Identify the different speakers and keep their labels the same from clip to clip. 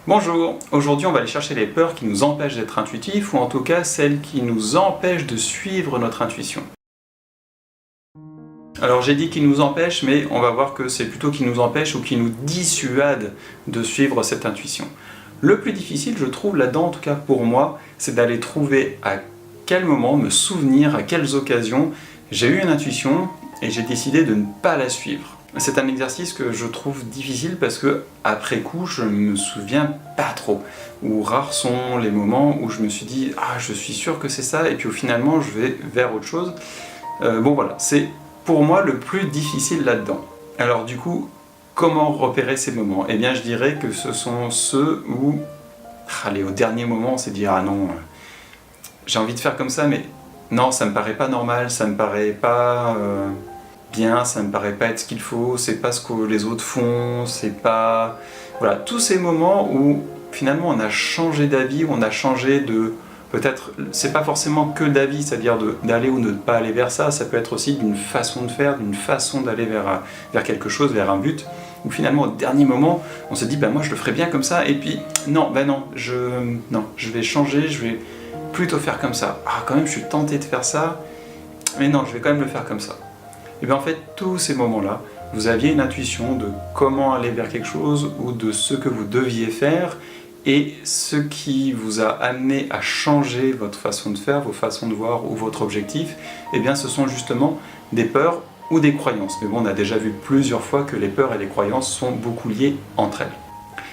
Speaker 1: Bonjour, aujourd'hui on va aller chercher les peurs qui nous empêchent d'être intuitifs ou en tout cas celles qui nous empêchent de suivre notre intuition. Alors j'ai dit qui nous empêchent, mais on va voir que c'est plutôt qui nous empêchent ou qui nous dissuadent de suivre cette intuition. Le plus difficile, je trouve là-dedans, en tout cas pour moi, c'est d'aller trouver à quel moment, me souvenir à quelles occasions j'ai eu une intuition et j'ai décidé de ne pas la suivre. C'est un exercice que je trouve difficile parce que après coup je me souviens pas trop, ou rares sont les moments où je me suis dit ah je suis sûr que c'est ça et puis finalement je vais vers autre chose. Bon voilà, c'est pour moi le plus difficile là-dedans. Alors du coup, comment repérer ces moments? Eh bien je dirais que ce sont ceux où, allez, au dernier moment on s'est dit ah non, j'ai envie de faire comme ça mais non ça me paraît pas normal, ça me paraît pas... bien, ça me paraît pas être ce qu'il faut, c'est pas ce que les autres font, c'est pas... Voilà, tous ces moments où finalement on a changé d'avis, on a changé de... Peut-être, c'est pas forcément que d'avis, c'est-à-dire d'aller ou de ne pas aller vers ça, ça peut être aussi d'une façon de faire, d'une façon d'aller vers quelque chose, vers un but, où finalement au dernier moment, on se dit ben moi je le ferais bien comme ça, et puis non, ben non, je vais changer, je vais plutôt faire comme ça. Ah quand même je suis tenté de faire ça, mais non, je vais quand même le faire comme ça. Et bien en fait, tous ces moments-là, vous aviez une intuition de comment aller vers quelque chose ou de ce que vous deviez faire, et ce qui vous a amené à changer votre façon de faire, vos façons de voir ou votre objectif, et bien ce sont justement des peurs ou des croyances. Mais bon, on a déjà vu plusieurs fois que les peurs et les croyances sont beaucoup liées entre elles.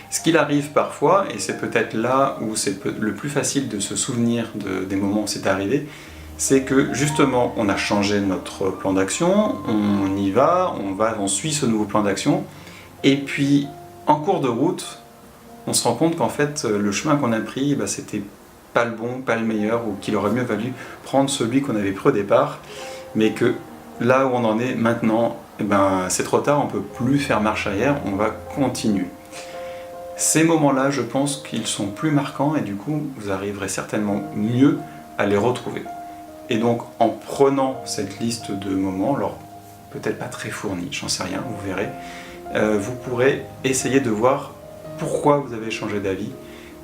Speaker 1: Ce qu'il arrive parfois, et c'est peut-être là où c'est le plus facile de se souvenir des moments où c'est arrivé, c'est que justement on a changé notre plan d'action, on y va, on suit ce nouveau plan d'action, et puis en cours de route, on se rend compte qu'en fait le chemin qu'on a pris, c'était pas le bon, pas le meilleur, ou qu'il aurait mieux valu prendre celui qu'on avait pris au départ, mais que là où on en est maintenant, c'est trop tard, on peut plus faire marche arrière, on va continuer. Ces moments-là, je pense qu'ils sont plus marquants, et du coup vous arriverez certainement mieux à les retrouver. Et donc, en prenant cette liste de moments, alors peut-être pas très fournie, j'en sais rien, vous verrez, vous pourrez essayer de voir pourquoi vous avez changé d'avis,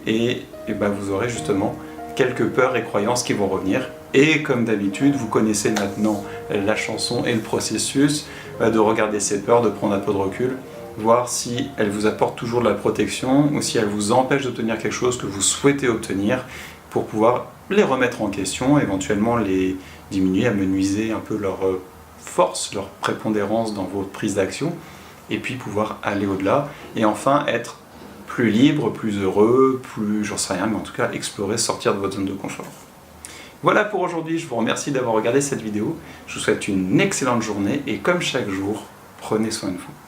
Speaker 1: et vous aurez justement quelques peurs et croyances qui vont revenir. Et comme d'habitude, vous connaissez maintenant la chanson et le processus, de regarder ces peurs, de prendre un peu de recul, voir si elles vous apportent toujours de la protection, ou si elles vous empêchent d'obtenir quelque chose que vous souhaitez obtenir, pour pouvoir les remettre en question, éventuellement les diminuer, amenuiser un peu leur force, leur prépondérance dans votre prise d'action, et puis pouvoir aller au-delà, et enfin être plus libre, plus heureux, plus, j'en sais rien, mais en tout cas explorer, sortir de votre zone de confort. Voilà pour aujourd'hui, je vous remercie d'avoir regardé cette vidéo, je vous souhaite une excellente journée, et comme chaque jour, prenez soin de vous.